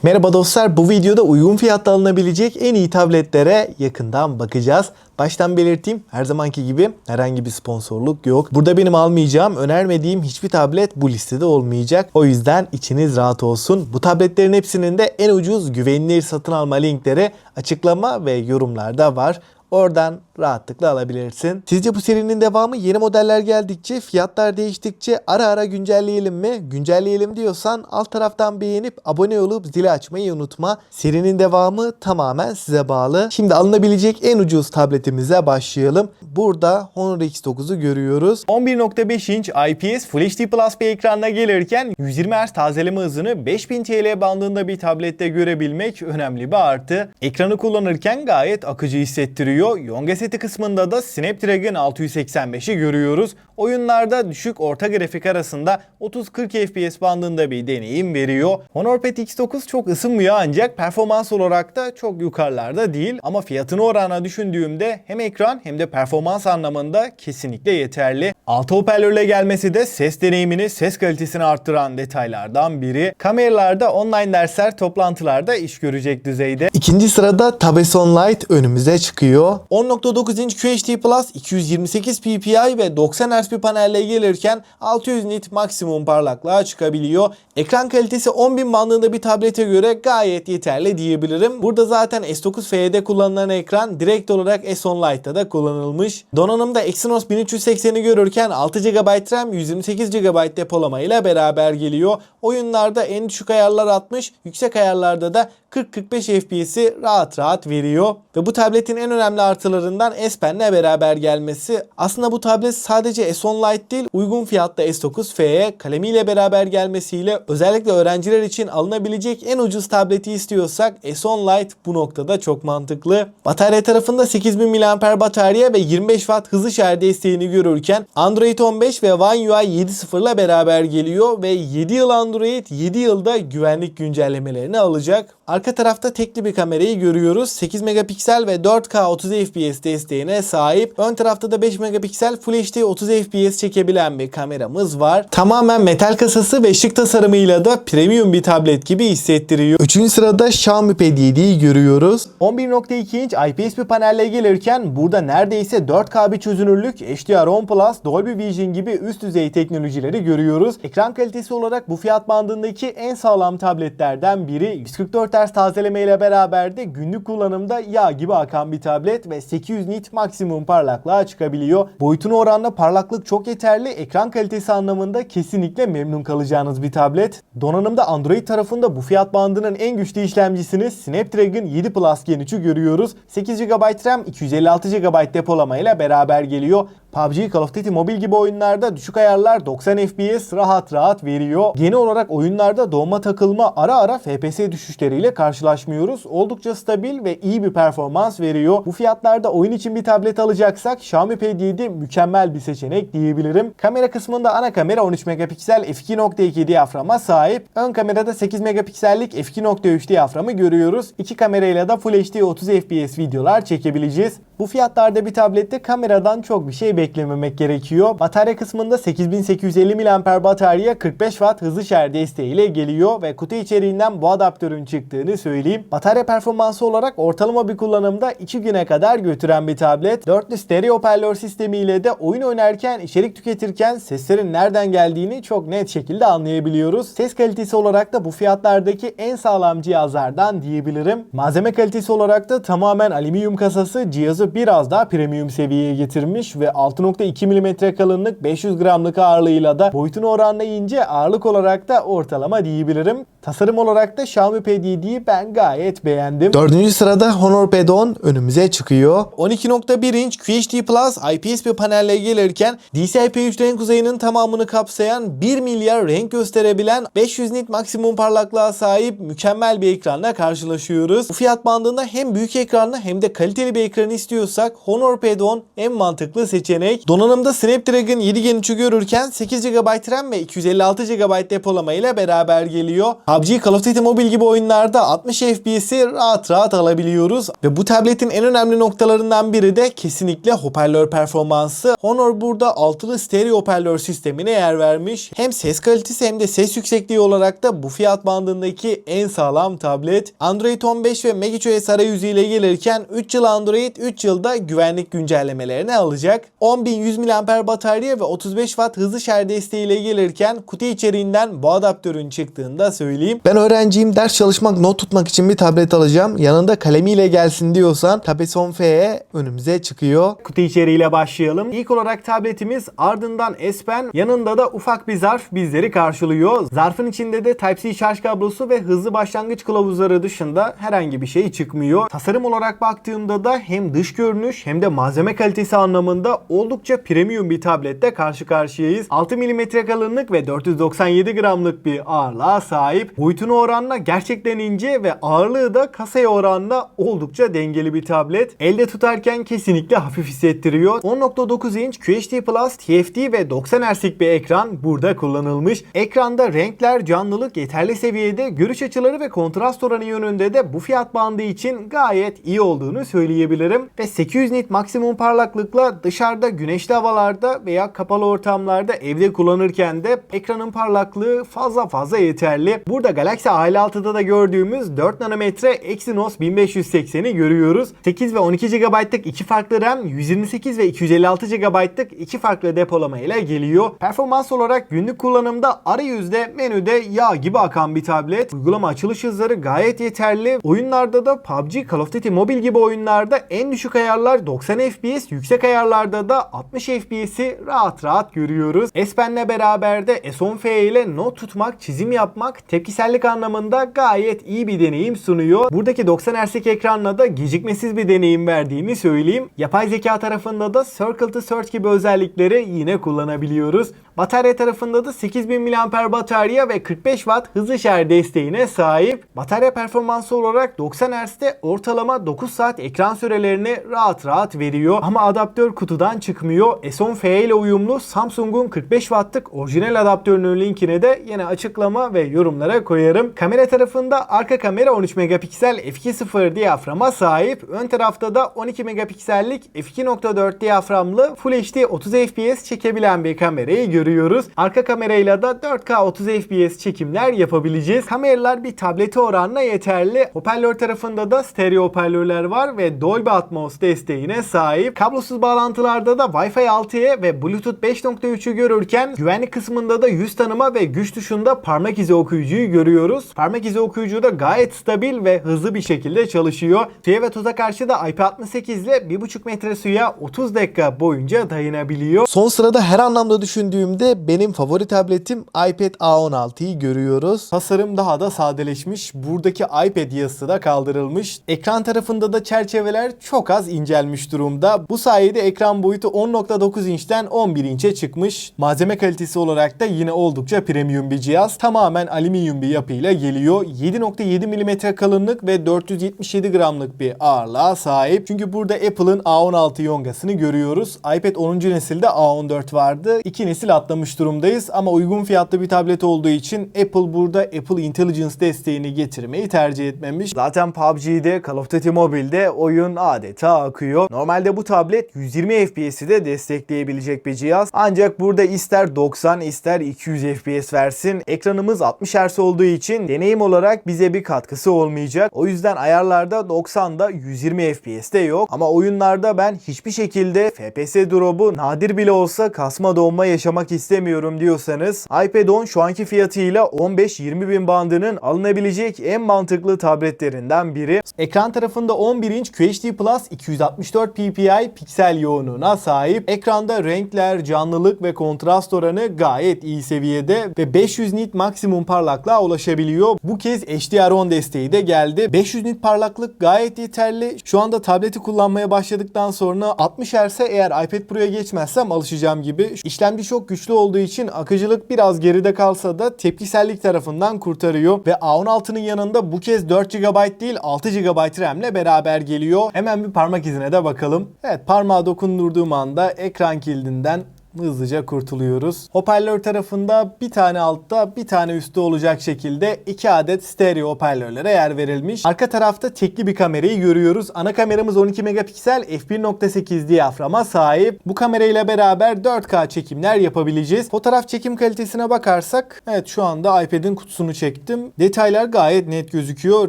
Merhaba dostlar, bu videoda uygun fiyatta alınabilecek en iyi tabletlere yakından bakacağız. Baştan belirteyim, her zamanki gibi herhangi bir sponsorluk yok. Burada benim almayacağım, önermediğim hiçbir tablet bu listede olmayacak. O yüzden içiniz rahat olsun. Bu tabletlerin hepsinin de en ucuz güvenilir satın alma linkleri açıklama ve yorumlarda var. Oradan rahatlıkla alabilirsin. Sizce bu serinin devamı yeni modeller geldikçe, fiyatlar değiştikçe ara ara güncelleyelim mi? Güncelleyelim diyorsan alt taraftan beğenip abone olup zili açmayı unutma. Serinin devamı tamamen size bağlı. Şimdi alınabilecek en ucuz tabletimize başlayalım. Burada Honor X9'u görüyoruz. 11.5 inç IPS Full HD Plus bir ekranla gelirken 120 Hz tazeleme hızını 5000 TL bandında bir tablette görebilmek önemli bir artı. Ekranı kullanırken gayet akıcı hissettiriyor. Yonga seti kısmında da Snapdragon 685'i görüyoruz. Oyunlarda düşük orta grafik arasında 30-40 FPS bandında bir deneyim veriyor. Honor Pad X9 çok ısınmıyor ancak performans olarak da çok yukarılarda değil. Ama fiyatını oranla düşündüğümde hem ekran hem de performans anlamında kesinlikle yeterli. 6 hoparlörle gelmesi de ses deneyimini, ses kalitesini arttıran detaylardan biri. Kameralarda online dersler, toplantılarda iş görecek düzeyde. İkinci sırada Tabeson Lite önümüze çıkıyor. 10.9 inç QHD Plus 228 ppi ve 90 Hz bir panelle gelirken 600 nit maksimum parlaklığa çıkabiliyor. Ekran kalitesi 10.000 bandında bir tablete göre gayet yeterli diyebilirim. Burada zaten S9 FE'de kullanılan ekran direkt olarak S10 Lite'da da kullanılmış. Donanımda Exynos 1380'i görürken 6 GB RAM, 128 GB depolama ile beraber geliyor. Oyunlarda en düşük ayarlar 60, yüksek ayarlarda da 40-45 FPS'i rahat veriyor. Ve bu tabletin en önemli artılarından S Pen'le beraber gelmesi. Aslında bu tablet sadece S10 Lite değil, uygun fiyatta S9 FE kalemiyle beraber gelmesiyle özellikle öğrenciler için alınabilecek en ucuz tableti istiyorsak S10 Lite bu noktada çok mantıklı. Batarya tarafında 8000 mAh batarya ve 25 Watt hızlı şarj desteğini görürken Android 15 ve One UI 7.0 ile beraber geliyor ve 7 yıl Android, 7 yılda güvenlik güncellemelerini alacak. Arka tarafta tekli bir kamerayı görüyoruz. 8 megapiksel ve 4K 30 FPS desteğine sahip. Ön tarafta da 5 megapiksel Full HD 30 FPS çekebilen bir kameramız var. Tamamen metal kasası ve şık tasarımıyla da premium bir tablet gibi hissettiriyor. Üçüncü sırada Xiaomi Pad 7'yi görüyoruz. 11.2 inç IPS bir panelle gelirken burada neredeyse 4K bir çözünürlük, HDR10 Plus, Dolby Vision gibi üst düzey teknolojileri görüyoruz. Ekran kalitesi olarak bu fiyat bandındaki en sağlam tabletlerden biri. 144 Hz tazeleme ile beraber de günlük kullanımda yağ gibi akan bir tablet ve 800 nit maksimum parlaklığa çıkabiliyor. Boyutuna oranla parlaklık çok yeterli. Ekran kalitesi anlamında kesinlikle memnun kalacağınız bir tablet. Donanımda Android tarafında bu fiyat bandının en güçlü işlemcisini Snapdragon 7 Plus Gen 3'ü görüyoruz. 8 GB RAM, 256 GB depolama ile beraber geliyor. PUBG, Call of Duty Mobile gibi oyunlarda düşük ayarlar 90 FPS rahat veriyor. Genel olarak oyunlarda doğma takılma ara FPS düşüşleriyle karşılaşmıyoruz. Oldukça stabil ve iyi bir performans veriyor. Bu fiyatlarda oyun için bir tablet alacaksak Xiaomi Pad 7 mükemmel bir seçenek diyebilirim. Kamera kısmında ana kamera 13 megapiksel f2.2 diyaframa sahip. Ön kamerada 8 megapiksellik f2.3 diyaframı görüyoruz. İki kamerayla da Full HD 30 FPS videolar çekebileceğiz. Bu fiyatlarda bir tablette kameradan çok bir şey beklememek gerekiyor. Batarya kısmında 8850 mAh batarya 45 Watt hızlı şarj desteğiyle geliyor ve kutu içeriğinden bu adaptörün çıktığını söyleyeyim. Batarya performansı olarak ortalama bir kullanımda 2 güne kadar götüren bir tablet. Dörtlü stereo hoparlör sistemiyle de oyun oynarken, içerik tüketirken seslerin nereden geldiğini çok net şekilde anlayabiliyoruz. Ses kalitesi olarak da bu fiyatlardaki en sağlam cihazlardan diyebilirim. Malzeme kalitesi olarak da tamamen alüminyum kasası cihazı biraz daha premium seviyeye getirmiş ve 6.2 mm kalınlık 500 gramlık ağırlığıyla da boyutunu oranlayınca ağırlık olarak da ortalama diyebilirim. Tasarım olarak da Xiaomi Pad 7'yi ben gayet beğendim. Dördüncü sırada Honor Pad 10 önümüze çıkıyor. 12.1 inç QHD Plus IPS bir panelle gelirken DCI-P3 renk uzayının tamamını kapsayan 1 milyar renk gösterebilen 500 nit maksimum parlaklığa sahip mükemmel bir ekranla karşılaşıyoruz. Bu fiyat bandında hem büyük ekranlı hem de kaliteli bir ekran istiyorsak Honor Pad 10 en mantıklı seçenek. seçenek. Donanımda Snapdragon 7 Gen 3'ü görürken 8 GB RAM ve 256 GB depolama ile beraber geliyor. PUBG, Call of Duty Mobile gibi oyunlarda 60 FPS'i rahat rahat alabiliyoruz. Ve bu tabletin en önemli noktalarından biri de kesinlikle hoparlör performansı. Honor burada altılı stereo hoparlör sistemine yer vermiş. Hem ses kalitesi hem de ses yüksekliği olarak da bu fiyat bandındaki en sağlam tablet. Android 15 ve MagicOS arayüzü ile gelirken 3 yıl Android, 3 yılda güvenlik güncellemelerini alacak. 10.100 mAh batarya ve 35 Watt hızlı şarj desteğiyle gelirken kutu içeriğinden bu adaptörün çıktığını da söyleyeyim. Ben öğrenciyim, ders çalışmak, not tutmak için bir tablet alacağım. Yanında kalemiyle gelsin diyorsan Tab S10 FE önümüze çıkıyor. Kutu içeriğiyle başlayalım. İlk olarak tabletimiz, ardından S Pen, yanında da ufak bir zarf bizleri karşılıyor. Zarfın içinde de Type-C şarj kablosu ve hızlı başlangıç kılavuzları dışında herhangi bir şey çıkmıyor. Tasarım olarak baktığımda da hem dış görünüş hem de malzeme kalitesi anlamında oldukça premium bir tablette karşı karşıyayız. 6 mm kalınlık ve 497 gramlık bir ağırlığa sahip. Boyutuna oranla gerçekten ince ve ağırlığı da kasaya oranla oldukça dengeli bir tablet. Elde tutarken kesinlikle hafif hissettiriyor. 10.9 inç QHD Plus TFT ve 90 Hz'lik bir ekran burada kullanılmış. Ekranda renkler, canlılık yeterli seviyede, görüş açıları ve kontrast oranı yönünde de bu fiyat bandı için gayet iyi olduğunu söyleyebilirim. Ve 800 nit maksimum parlaklıkla dışarıda güneşli havalarda veya kapalı ortamlarda evde kullanırken de ekranın parlaklığı fazla yeterli. Burada Galaxy A56'da da gördüğümüz 4 nanometre Exynos 1580'i görüyoruz. 8 ve 12 GB'lık iki farklı RAM, 128 ve 256 GB'lık iki farklı depolama ile geliyor. Performans olarak günlük kullanımda arayüzde, menüde yağ gibi akan bir tablet. Uygulama açılış hızları gayet yeterli. Oyunlarda da PUBG, Call of Duty Mobile gibi oyunlarda en düşük ayarlar 90 FPS, yüksek ayarlarda da 60 FPS'i rahat rahat görüyoruz. S Pen'le beraber de S10 FE ile not tutmak, çizim yapmak, tepkisellik anlamında gayet iyi bir deneyim sunuyor. Buradaki 90 Hz'lik ekranla da gecikmesiz bir deneyim verdiğini söyleyeyim. Yapay zeka tarafında da Circle to Search gibi özellikleri yine kullanabiliyoruz. Batarya tarafında da 8000 mAh batarya ve 45 Watt hızlı şarj desteğine sahip. Batarya performansı olarak 90 Hz'de ortalama 9 saat ekran sürelerini rahat rahat veriyor. Ama adaptör kutudan çıkmıyor. S10 FE ile uyumlu Samsung'un 45 Watt'lık orijinal adaptörünün linkini de yine açıklama ve yorumlara koyarım. Kamera tarafında arka kamera 13 megapiksel f2.0 diyaframa sahip. Ön tarafta da 12 megapiksellik f2.4 diyaframlı Full HD 30 FPS çekebilen bir kamerayı görüyoruz. Arka kamerayla da 4K 30 FPS çekimler yapabileceğiz. Kameralar bir tablete oranla yeterli. Hoparlör tarafında da stereo hoparlörler var ve Dolby Atmos desteğine sahip. Kablosuz bağlantılarda da Wi-Fi 6'ya ve Bluetooth 5.3'ü görürken güvenlik kısmında da yüz tanıma ve güç tuşunda parmak izi okuyucuyu görüyoruz. Parmak izi okuyucu da gayet stabil ve hızlı bir şekilde çalışıyor. Suya ve toza karşı da IP68 ile 1,5 metre suya 30 dakika boyunca dayanabiliyor. Son sırada her anlamda düşündüğümde benim favori tabletim iPad A16'yı görüyoruz. Tasarım daha da sadeleşmiş. Buradaki iPad yazısı da kaldırılmış. Ekran tarafında da çerçeveler çok az incelmiş durumda. Bu sayede ekran boyutu 10.9 inçten 11 inçe çıkmış. Malzeme kalitesi olarak da yine oldukça premium bir cihaz. Tamamen alüminyum bir yapıyla geliyor. 7.7 mm kalınlık ve 477 gramlık bir ağırlığa sahip. Çünkü burada Apple'ın A16 yongasını görüyoruz. iPad 10. nesilde A14 vardı. 2 nesil atlamış durumdayız ama uygun fiyatlı bir tablet olduğu için Apple burada Apple Intelligence desteğini getirmeyi tercih etmemiş. Zaten PUBG'de, Call of Duty Mobile'de oyun adeta akıyor. Normalde bu tablet 120 FPS'i de destekleyebilecek bir cihaz. Ancak burada ister 90 ister 200 FPS versin. Ekranımız 60 Hz olduğu için deneyim olarak bize bir katkısı olmayacak. O yüzden ayarlarda 90'da 120 FPS'te yok. Ama oyunlarda ben hiçbir şekilde FPS drop'u nadir bile olsa kasma donma yaşamak istemiyorum diyorsanız iPad 10 şu anki fiyatıyla 15-20 bin bandının alınabilecek en mantıklı tabletlerinden biri. Ekran tarafında 11 inç QHD Plus 264 ppi piksel yoğunluğuna sahip. Ekranda renkler, canlılık ve kontrast oranı gayet iyi seviyede ve 500 nit maksimum parlaklığa ulaşabiliyor. Bu kez HDR10 desteği de geldi. 500 nit parlaklık gayet yeterli. Şu anda tableti kullanmaya başladıktan sonra 60 Hz'e eğer iPad Pro'ya geçmezsem alışacağım gibi. İşlemci çok güçlü olduğu için akıcılık biraz geride kalsa da tepkisellik tarafından kurtarıyor ve A16'nın yanında bu kez 4 GB değil 6 GB RAM ile beraber geliyor. Hemen bir parmak izine de bakalım. Evet, parmağı dokundurduğum bastığım anda ekran kilidinden hızlıca kurtuluyoruz. Hoparlör tarafında bir tane altta bir tane üstte olacak şekilde 2 adet stereo hoparlörlere yer verilmiş. Arka tarafta tekli bir kamerayı görüyoruz. Ana kameramız 12 megapiksel f1.8 diyaframa sahip. Bu kamerayla beraber 4K çekimler yapabileceğiz. Fotoğraf çekim kalitesine bakarsak evet şu anda iPad'in kutusunu çektim. Detaylar gayet net gözüküyor.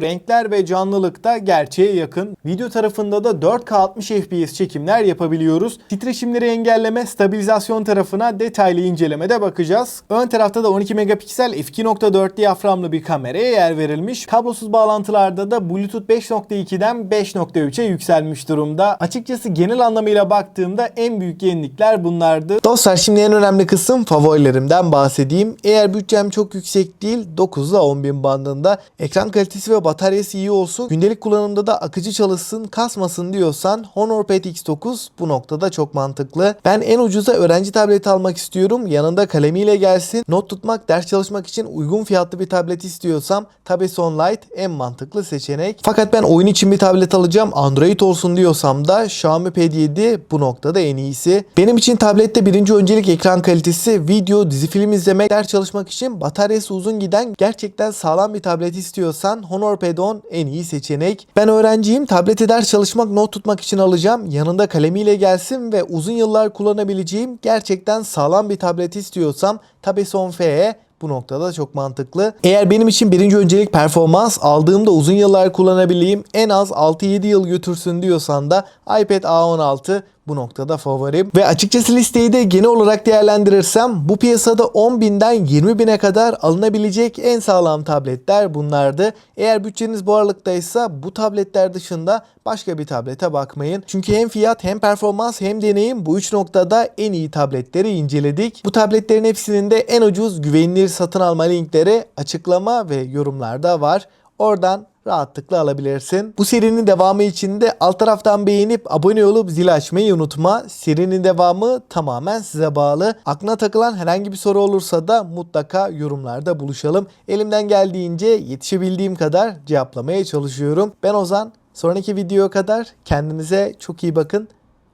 Renkler ve canlılık da gerçeğe yakın. Video tarafında da 4K 60 FPS çekimler yapabiliyoruz. Titreşimleri engelleme, stabilizasyon tarafına detaylı incelemede bakacağız. Ön tarafta da 12 megapiksel f2.4 diyaframlı bir kameraya yer verilmiş. Kablosuz bağlantılarda da Bluetooth 5.2'den 5.3'e yükselmiş durumda. Açıkçası genel anlamıyla baktığımda en büyük yenilikler bunlardı. Dostlar şimdi en önemli kısım favorilerimden bahsedeyim. Eğer bütçem çok yüksek değil 9 ile 10 bin bandında ekran kalitesi ve bataryası iyi olsun, gündelik kullanımda da akıcı çalışsın, kasmasın diyorsan HonorPad X9 bu noktada çok mantıklı. Ben en ucuza öğrenci tableti almak istiyorum. Yanında kalemiyle gelsin. Not tutmak, ders çalışmak için uygun fiyatlı bir tablet istiyorsam Tabeson Lite en mantıklı seçenek. Fakat ben oyun için bir tablet alacağım, Android olsun diyorsam da Xiaomi Pad 7 bu noktada en iyisi. Benim için tablette birinci öncelik ekran kalitesi, video, dizi film izlemek, ders çalışmak için bataryası uzun giden gerçekten sağlam bir tablet istiyorsan HonorPad 10 en iyi seçenek. Ben öğrenciyim. Tableti ders çalışmak, not tutmak için alacağım. Yanında kalemiyle gelsin ve uzun yıllar kullanabileceğim gerçekten sağlam bir tablet istiyorsam Tabeson FE bu noktada çok mantıklı. Eğer benim için birinci öncelik performans, aldığımda uzun yıllar kullanabileyim, en az 6-7 yıl götürsün diyorsan da iPad A16 bu noktada favorim. Ve açıkçası listeyi de genel olarak değerlendirirsem bu piyasada 10.000'den 20.000'e kadar alınabilecek en sağlam tabletler bunlardı. Eğer bütçeniz bu aralıktaysa bu tabletler dışında başka bir tablete bakmayın. Çünkü hem fiyat hem performans hem deneyim bu 3 noktada en iyi tabletleri inceledik. Bu tabletlerin hepsinin de en ucuz güvenilir satın alma linkleri açıklama ve yorumlarda var. Oradan rahatlıkla alabilirsin. Bu serinin devamı için de alt taraftan beğenip abone olup zil açmayı unutma. Serinin devamı tamamen size bağlı. Aklına takılan herhangi bir soru olursa da mutlaka yorumlarda buluşalım. Elimden geldiğince yetişebildiğim kadar cevaplamaya çalışıyorum. Ben Ozan. Sonraki videoya kadar kendinize çok iyi bakın.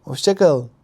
Hoşça kalın.